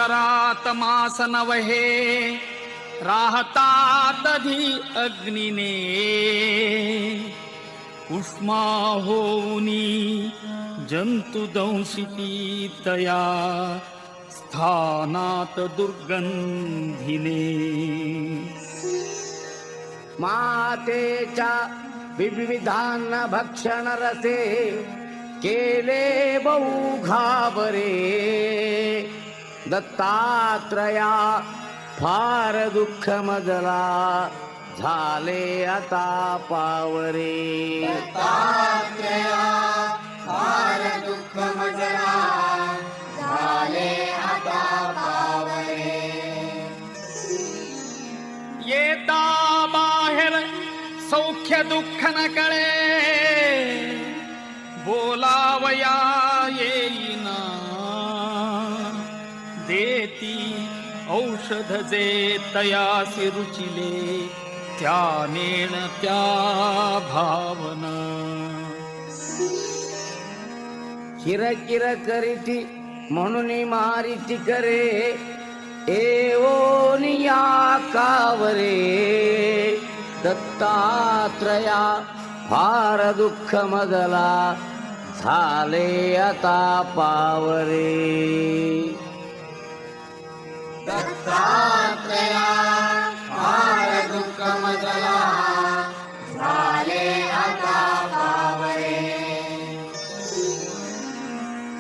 अंबरात मास नवहे राहतात धी अग्निने उष्मा होऊनी जंतु दंशिती तया स्थानात दुर्गंधिने मातेच्या विविधान भक्षण रसे केले बहु घाबरे दत्तात्रया फार दुःख मजला झाले आता पावरे दत्तात्रया फार दुःख मजला झाले आता पावरे येता बाहेर सौख्य दुःख न कळे बोलावया येईना देती औषध जे तयासी रुचिले त्या नेण त्या भावना किरकिर करीती म्हणून मारिती करे एवोनिया कावरे दत्तात्रया फार दुःख मजला झाले आता पावरे दत्तात्रया फार दुःख मजला झाले आता पावरे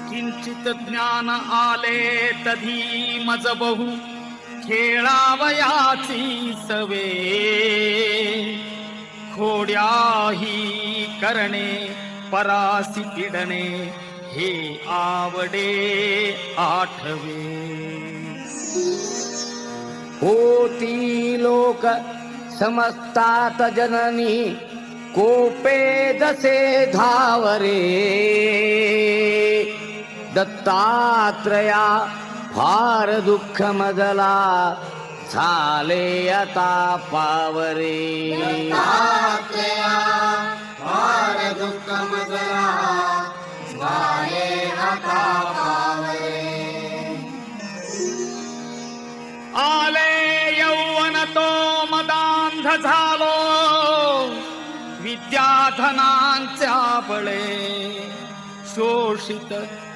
किंचित ज्ञान आले तधी मज बहु खेळावयाची सवे खोड्याही करणे परासी पिडणे हे आवडे आठवे होती लोक समजतात जननी कोपे जसे धावरे दत्तात्रया फार दुःख मजला झाले आता पावरे दत्तात्रया फार दुःख मजला झाले आता पावरे आले यौवन तो मदांध झालो विद्याधनांच्या बळे शोषित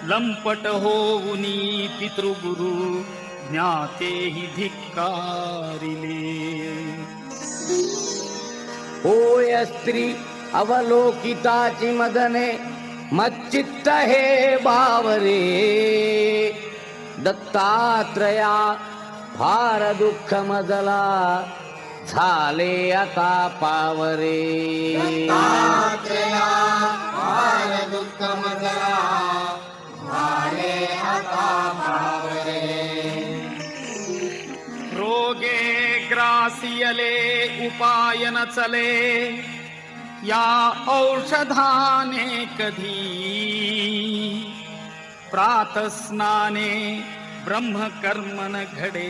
लंपट होऊनी पितृगुरु ज्ञातेही धिक्कारिले होय स्त्री अवलोकिताची मदने मच्चित्त हे बावरे दत्तात्रया फार दुःख मजला झाले आता पावरे दत्तात्रया फार दुःख मजला झाले आता पावरे रोगे ग्रासियले उपाय न चले या औषधाने कधी प्रातस्नाने ब्रह्मकर्मन घडे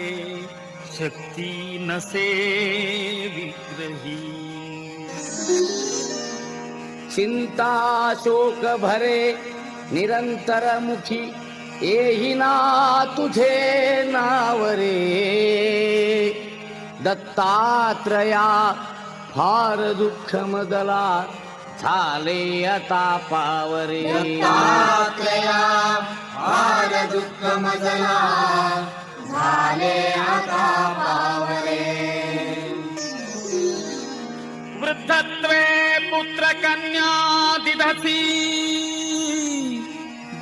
शक्ती नसे विग्रही चिंता शोक भरे निरंतर मुखी येईना तुझे नावरे दत्तात्रया फार दुःख मजला झाले आता पावरे दत्तात्रया फार दुःख मजला झाले आता पावरे वृद्धत्वे पुत्र कन्या दिधसी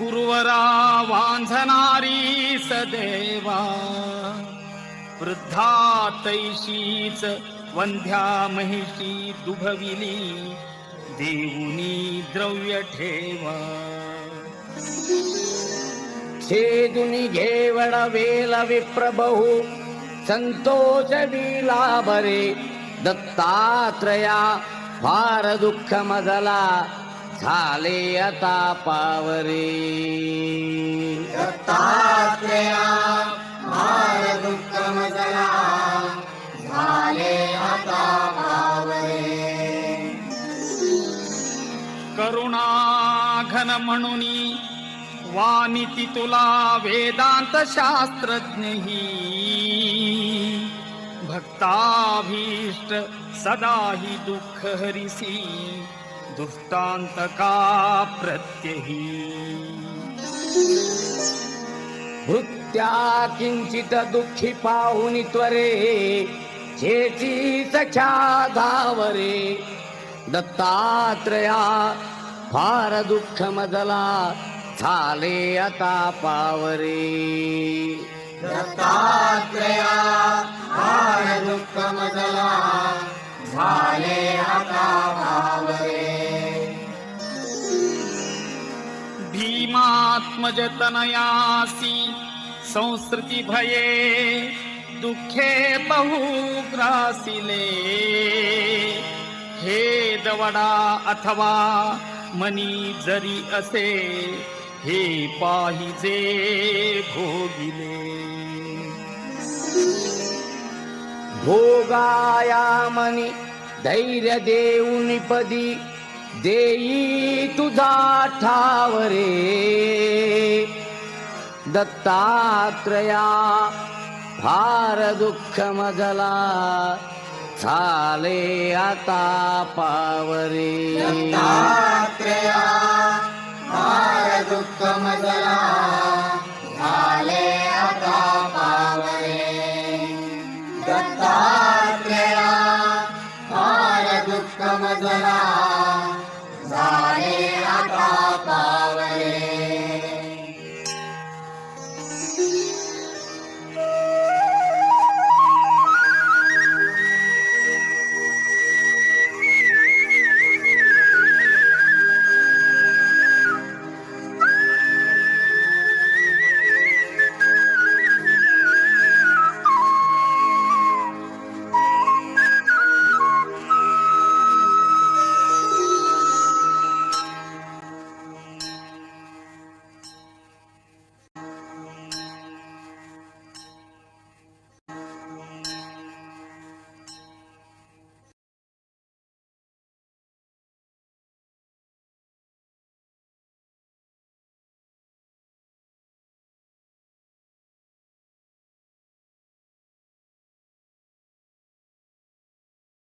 गुरुवरा वांझणारी सदैवा वृद्धा तैशीच वंध्या महिषी दुभविली देऊनी द्रव्य ठेवा छेदुनी घेवड वेल विप्रबहू संतोष विला बरे दत्तात्रया फार दुःख मजला झाले आता पावरे दत्तात्रया फार दुःख मजला झाले आता पावरे करुणा घन म्हणून वानिती तुला वेदांत शास्त्रज्ञही भक्ताभीष्ट सदाही दुःख हरिसी दुष्टांत का प्रत्यही भृत्या किंचित दुःखी पाहुनी त्वरे चेची सख्या धावरे दत्तात्रया फार दुःख मजला झाले आता पावरे दत्तात्रया फार दुःख मजला झाले आता भावरे भीमात्मज तनयासी संस्कृती भये दुःखे बहुग्रासिले हे दवडा अथवा मनी जरी असे हे पाहिजे भोगिले भोगाया मनी धैर्य देऊनी पदी देई तुझा ठावरे दत्तात्रया फार दुःख मजला झाले आता पावरे दत्तात्रया फार दुःख मजला झाले आता पावरे दत्तात्रया फार दुःख मजला